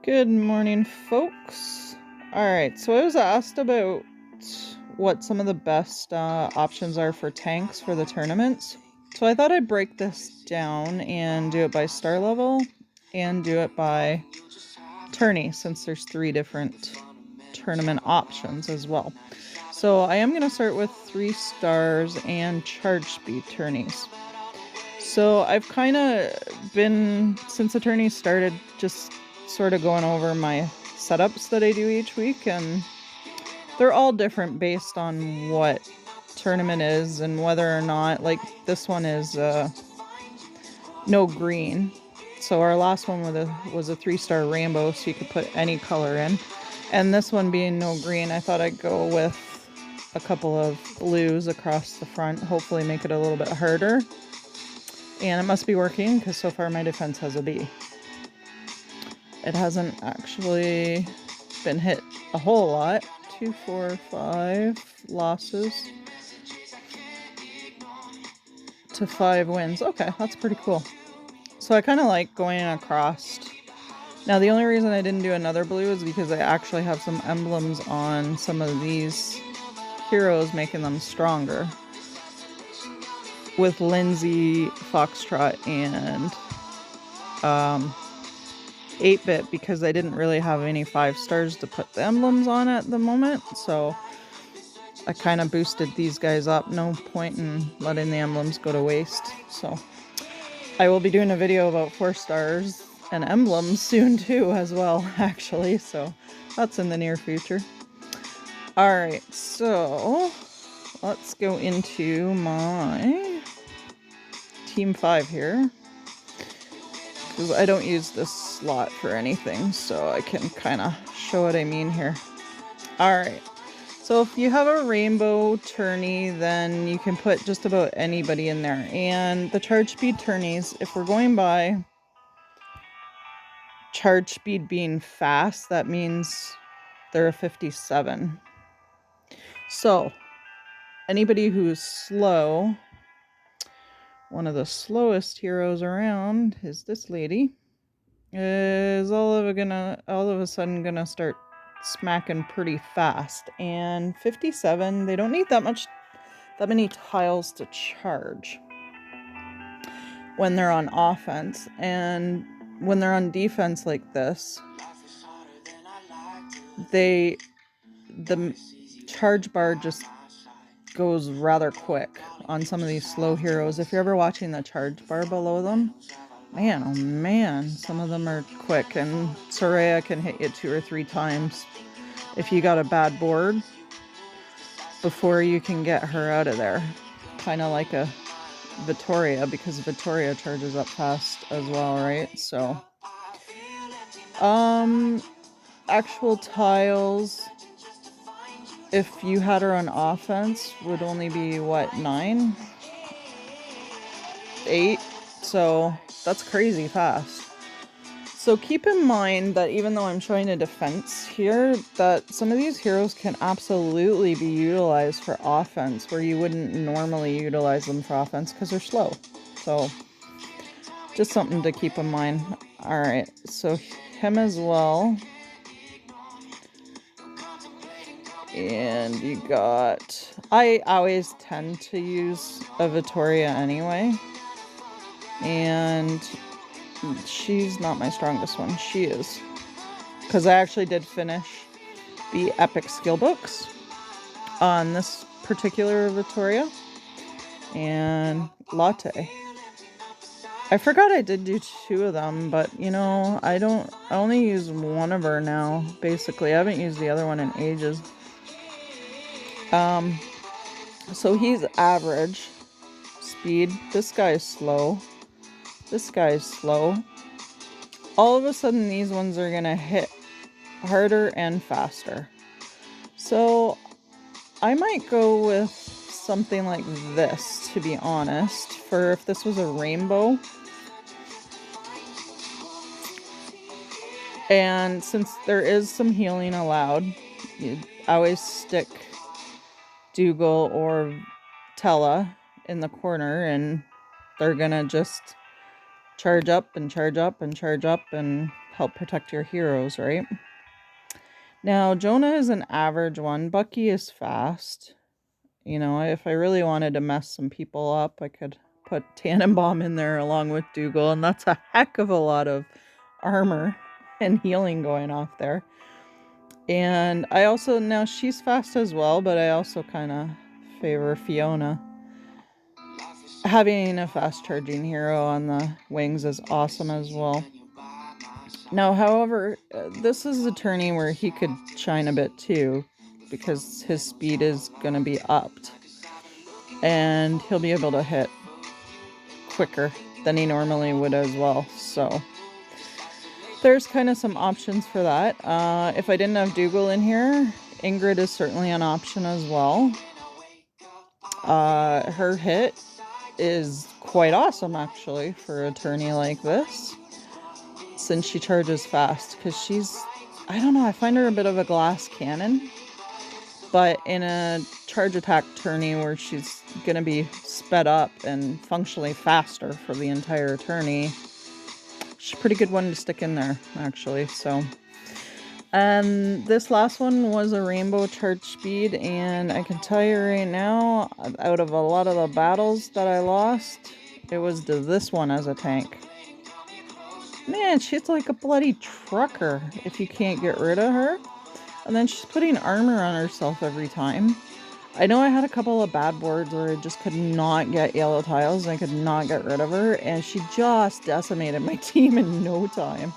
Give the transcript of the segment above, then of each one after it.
Good morning, folks. Alright, so I was asked about what some of the best options are for tanks for the tournaments. So I thought I'd break this down and do it by star level and do it by tourney, since there's 3 different tournament options as well. So I am going to start with 3 stars and charge speed tourneys. So I've kind of been, since the tourney started, just sort of going over my setups that I do each week, and they're all different based on what tournament is and whether or not, like this one is no green. So our last one was a 3-star rainbow, so you could put any color in. And this one being no green, I thought I'd go with a couple of blues across the front, hopefully make it a little bit harder. And it must be working because so far my defense has a B. It hasn't actually been hit a whole lot. 2, 4, 5 losses to 5 wins. Okay, that's pretty cool. So I kind of like going across. Now the only reason I didn't do another blue is because I actually have some emblems on some of these heroes, making them stronger. With Lindsay, Foxtrot, and 8-bit, because I didn't really have any 5 stars to put the emblems on at the moment, so I kind of boosted these guys up. No point in letting the emblems go to waste. So I will be doing a video about 4 stars and emblems soon too as well, actually, so that's in the near future. Alright, so let's go into my Team 5 here. I don't use this slot for anything, so I can kind of show what I mean here. Alright, so if you have a rainbow tourney, then you can put just about anybody in there. And the charge speed tourneys, if we're going by charge speed being fast, that means they're a 57. So anybody who's slow, one of the slowest heroes around is this lady, is all of a sudden gonna start smacking pretty fast. And 57, they don't need that many tiles to charge when they're on offense. And when they're on defense like this, the charge bar just goes rather quick on some of these slow heroes. If you're ever watching the charge bar below them, man, oh man, some of them are quick, and Soraya can hit you 2 or 3 times if you got a bad board before you can get her out of there. Kind of like a Vittoria, because Vittoria charges up fast as well, right? So, actual tiles, if you had her on offense, would only be, what, 9? 8? So that's crazy fast. So keep in mind that even though I'm showing a defense here, that some of these heroes can absolutely be utilized for offense where you wouldn't normally utilize them for offense because they're slow. So just something to keep in mind. Alright, so him as well. And you got... I always tend to use a Vittoria anyway. And she's not my strongest one. She is. Because I actually did finish the epic skill books on this particular Vittoria. And Latte. I forgot I did do 2 of them, but you know, I only use one of her now, basically. I haven't used the other one in ages. So he's average speed. This guy's slow. This guy's slow. All of a sudden, these ones are gonna hit harder and faster. So I might go with something like this, to be honest, for if this was a rainbow. And since there is some healing allowed, you always stick Dougal or Tella in the corner, and they're gonna just charge up and charge up and charge up and help protect your heroes, right? Now, Jonah is an average one. Bucky is fast. You know, if I really wanted to mess some people up, I could put Tannenbaum in there along with Dougal, and that's a heck of a lot of armor and healing going off there. And I also, now she's fast as well, but I also kind of favor Fiona. Having a fast charging hero on the wings is awesome as well. Now, however, this is a tourney where he could shine a bit too, because his speed is going to be upped. And he'll be able to hit quicker than he normally would as well. So there's kind of some options for that. If I didn't have Dougal in here, Ingrid is certainly an option as well. Her hit is quite awesome actually for a tourney like this, since she charges fast, because she's, I don't know, I find her a bit of a glass cannon, but in a charge attack tourney where she's gonna be sped up and functionally faster for the entire tourney, she's a pretty good one to stick in there actually. So, and this last one was a rainbow charge speed, and I can tell you right now, out of a lot of the battles that I lost, it was to this one as a tank. Man, she's like a bloody trucker if you can't get rid of her. And then she's putting armor on herself every time. I know I had a couple of bad boards where I just could not get yellow tiles and I could not get rid of her, and she just decimated my team in no time.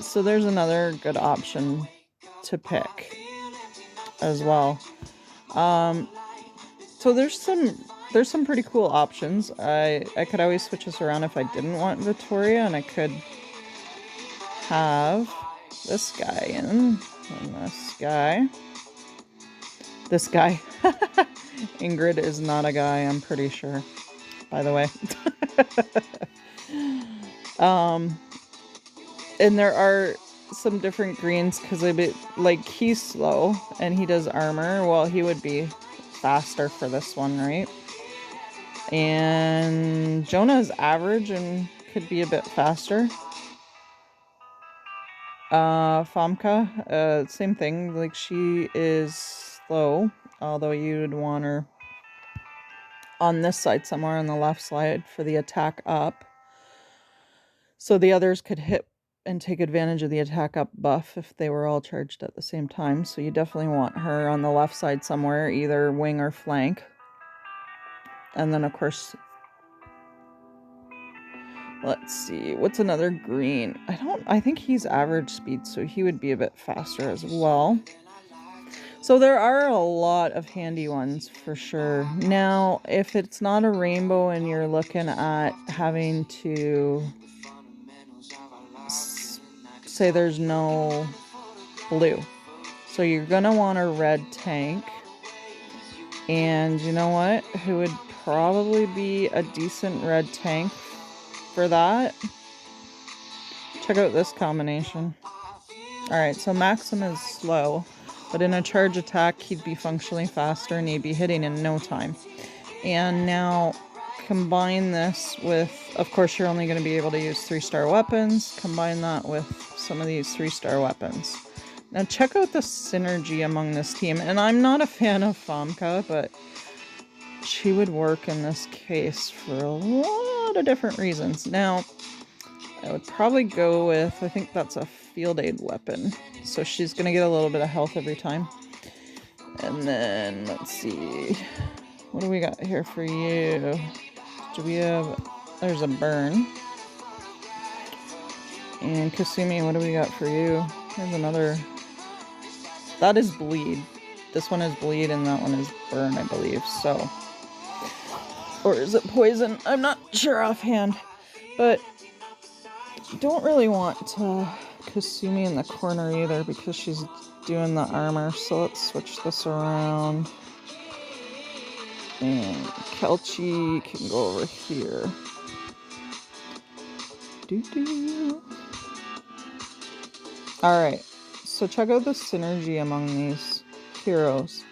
So there's another good option to pick as well. So there's some pretty cool options. I could always switch this around if I didn't want Victoria, and I could have this guy in, and this guy. This guy. Ingrid is not a guy, I'm pretty sure, by the way. And there are some different greens, because like he's slow and he does armor. Well, he would be faster for this one, right? And Jonah is average and could be a bit faster. Famke, same thing, like she is slow, although you'd want her on this side somewhere on the left side for the attack up, so the others could hit and take advantage of the attack up buff if they were all charged at the same time. So you definitely want her on the left side somewhere, either wing or flank. And then of course, let's see, what's another green? I think he's average speed, so he would be a bit faster as well. So there are a lot of handy ones for sure. Now, if it's not a rainbow and you're looking at having to, say there's no blue, so you're gonna want a red tank. And you know what? Who would probably be a decent red tank for that? Check out this combination. Alright, so Maxim is slow, but in a charge attack, he'd be functionally faster and he'd be hitting in no time. And now combine this with, of course, you're only going to be able to use 3-star weapons. Combine that with some of these 3-star weapons. Now check out the synergy among this team. And I'm not a fan of Famke, but she would work in this case for a lot of different reasons. Now, I would probably go with, I think that's a field aid weapon. So she's going to get a little bit of health every time. And then, let's see. What do we got here for you? Do we have... There's a burn. And Kasumi, what do we got for you? There's another... That is bleed. This one is bleed and that one is burn, I believe. So... Or is it poison? I'm not sure offhand. But... don't really want Kasumi in the corner either, because she's doing the armor. So let's switch this around. And Kelchi can go over here. Alright, so check out the synergy among these heroes.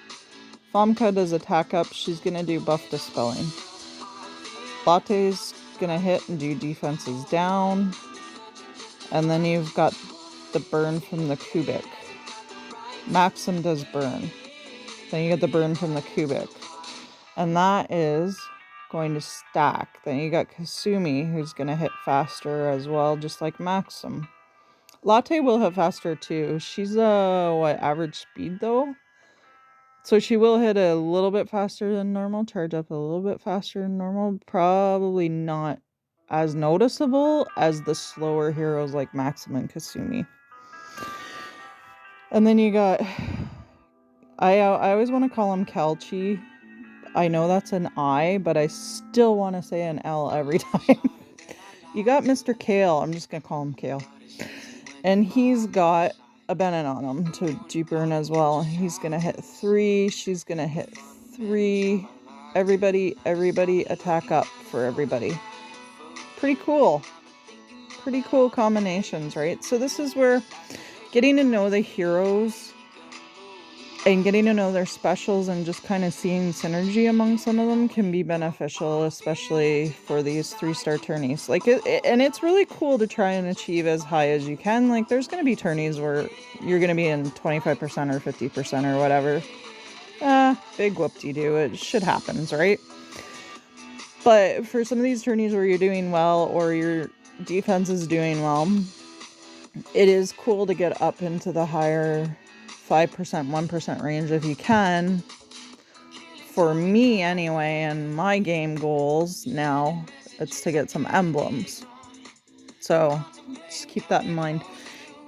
Famke does attack up, she's gonna do buff dispelling. Latte's gonna hit and do defenses down. And then you've got the burn from the cubic. Maxim does burn. Then you get the burn from the cubic. And that is going to stack. Then you got Kasumi, who's going to hit faster as well, just like Maxim. Latte will hit faster too. She's average speed though? So she will hit a little bit faster than normal, charge up a little bit faster than normal. Probably not as noticeable as the slower heroes like Maxim and Kasumi. And then you got, I always want to call him Calchi. I know that's an I, but I still want to say an L every time. You got Mr. Kale. I'm just going to call him Kale. And he's got a Bennett on him to do burn as well. He's going to hit 3. She's going to hit 3. Everybody attack up for everybody. Pretty cool. Pretty cool combinations, right? So this is where getting to know the heroes and getting to know their specials and just kind of seeing synergy among some of them can be beneficial, especially for these 3-star tourneys. Like, and it's really cool to try and achieve as high as you can. Like, there's going to be tourneys where you're going to be in 25% or 50% or whatever. Big whoop-de-doo. It shit happens, right? But for some of these tourneys where you're doing well or your defense is doing well, it is cool to get up into the higher 5%, 1% range if you can. For me anyway, and my game goals now, it's to get some emblems. So just keep that in mind.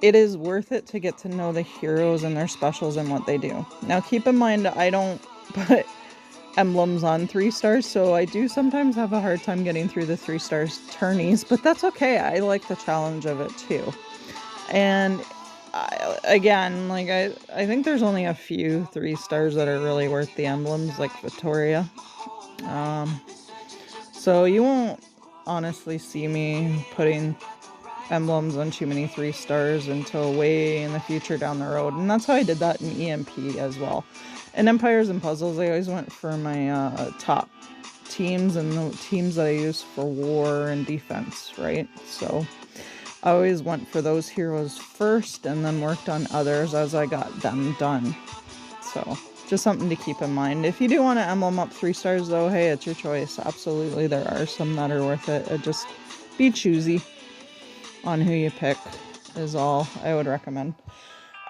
It is worth it to get to know the heroes and their specials and what they do. Now keep in mind, I don't put emblems on 3 stars, so I do sometimes have a hard time getting through the 3 stars tourneys, but that's okay. I like the challenge of it too. And I think there's only a few 3 stars that are really worth the emblems, like Victoria. So you won't honestly see me putting emblems on too many 3 stars until way in the future down the road. And that's how I did that in EMP as well. In Empires and Puzzles, I always went for my top teams and the teams that I use for war and defense, right? So I always went for those heroes first and then worked on others as I got them done. So just something to keep in mind. If you do want to emblem up 3 stars though, hey, it's your choice. Absolutely, there are some that are worth it. Just be choosy on who you pick is all I would recommend.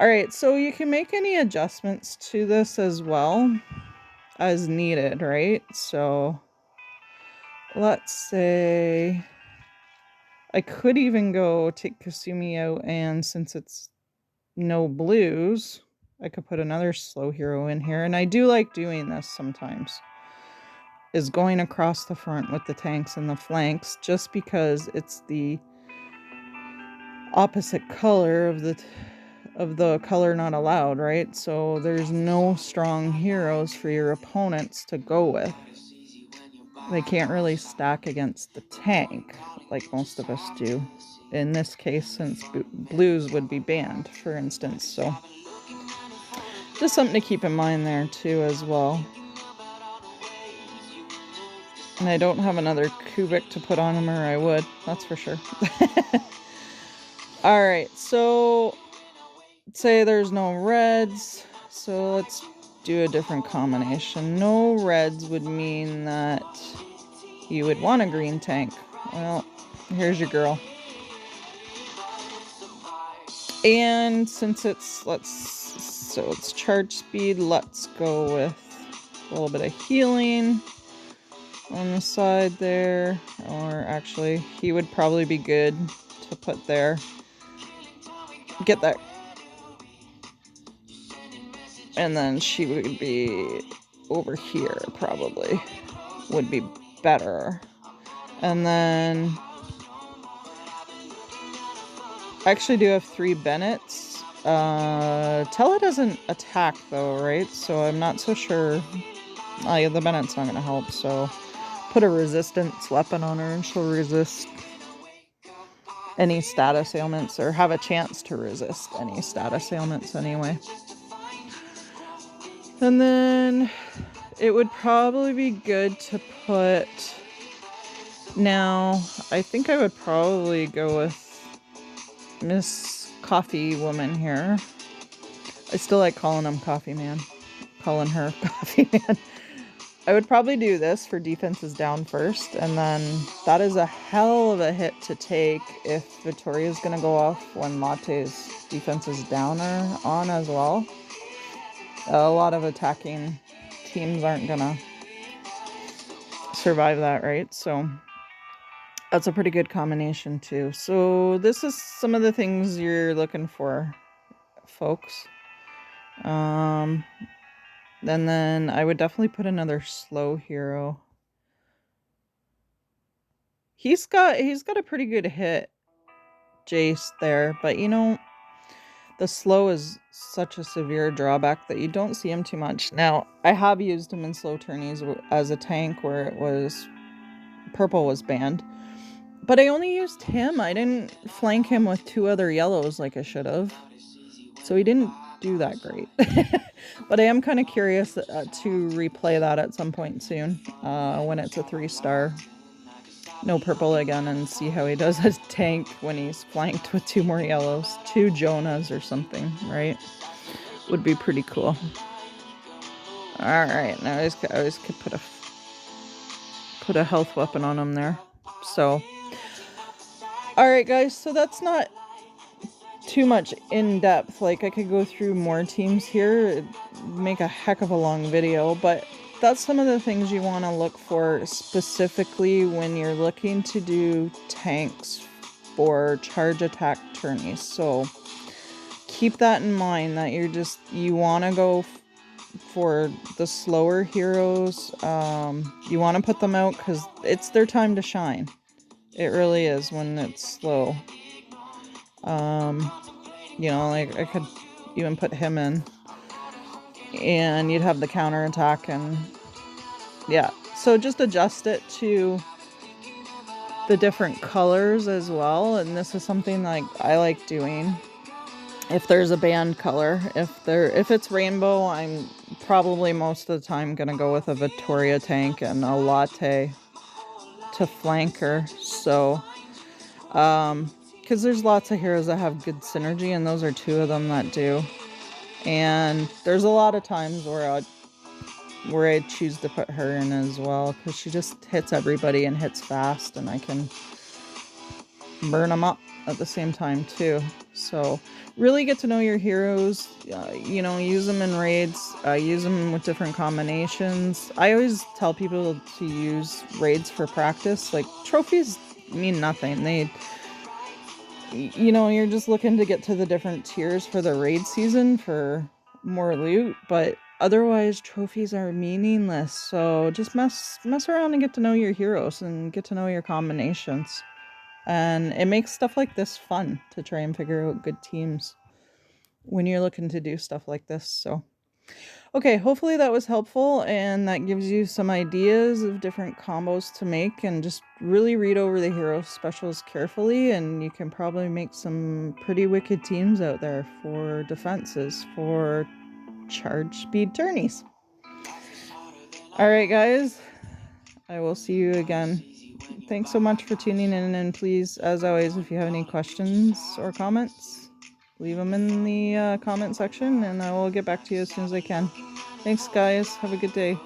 Alright, so you can make any adjustments to this as well as needed, right? So let's say I could even go take Kasumi out, and since it's no blues, I could put another slow hero in here. And I do like doing this sometimes, is going across the front with the tanks and the flanks, just because it's the opposite color of the color not allowed, right? So there's no strong heroes for your opponents to go with. They can't really stack against the tank like most of us do. In this case, since blues would be banned, for instance. So just something to keep in mind there too as well. And I don't have another cubic to put on him, or I would, that's for sure. Alright, so say there's no reds, so let's do a different combination. No reds would mean that you would want a green tank. Well, here's your girl. And since it's charge speed, let's go with a little bit of healing on the side there. Or actually, he would probably be good to put there. Get that. And then she would be over here, probably. Would be better. And then I actually do have 3 Bennetts. Tella doesn't attack though, right? So I'm not so sure. Oh yeah, the Bennett's not gonna help, so put a resistance weapon on her and she'll resist any status ailments, or have a chance to resist any status ailments anyway. And then it would probably be good to put Now, I think I would probably go with Miss Coffee Woman here. I still like calling him Coffee Man. Calling her Coffee Man. I would probably do this for defenses down first, and then that is a hell of a hit to take if Victoria's going to go off when Latte's defenses down are on as well. A lot of attacking teams aren't going to survive that, right? So that's a pretty good combination too. So this is some of the things you're looking for, folks. And then I would definitely put another slow hero. He's got a pretty good hit, Jace, there, but you know, the slow is such a severe drawback that you don't see him too much. Now, I have used him in slow tourneys as a tank where it was purple was banned, but I only used him. I didn't flank him with 2 other yellows like I should have, so he didn't do that great. But I am kind of curious to replay that at some point soon when it's a 3-star. No purple again, and see how he does as tank when he's flanked with 2 more yellows. 2 Jonahs or something, right? Would be pretty cool. Alright, now I always could put a health weapon on him there. So, alright guys, so that's not too much in depth. Like, I could go through more teams here, it'd make a heck of a long video, but that's some of the things you want to look for specifically when you're looking to do tanks for charge attack tourneys. So keep that in mind, that you want to go for the slower heroes. You want to put them out because it's their time to shine. It really is when it's slow. You know, like I could even put him in and you'd have the counter attack, and yeah, so just adjust it to the different colors as well. And this is something like I like doing. If there's a band color, if it's rainbow, I'm probably most of the time gonna go with a Victoria tank and a Latte to flank her. So because there's lots of heroes that have good synergy, and those are 2 of them that do. And there's a lot of times where I choose to put her in as well, because she just hits everybody and hits fast, and I can burn them up at the same time too. So really get to know your heroes. You know, use them in raids, use them with different combinations. I always tell people to use raids for practice. Like, trophies mean nothing. You know, you're just looking to get to the different tiers for the raid season for more loot, but otherwise trophies are meaningless. So just mess around and get to know your heroes and get to know your combinations. And it makes stuff like this fun to try and figure out good teams when you're looking to do stuff like this. So okay, hopefully that was helpful, and that gives you some ideas of different combos to make, and just really read over the hero specials carefully, and you can probably make some pretty wicked teams out there for defenses for charge speed tourneys. Alright guys, I will see you again. Thanks so much for tuning in, and please, as always, if you have any questions or comments, leave them in the comment section, and I will get back to you as soon as I can. Thanks guys, have a good day.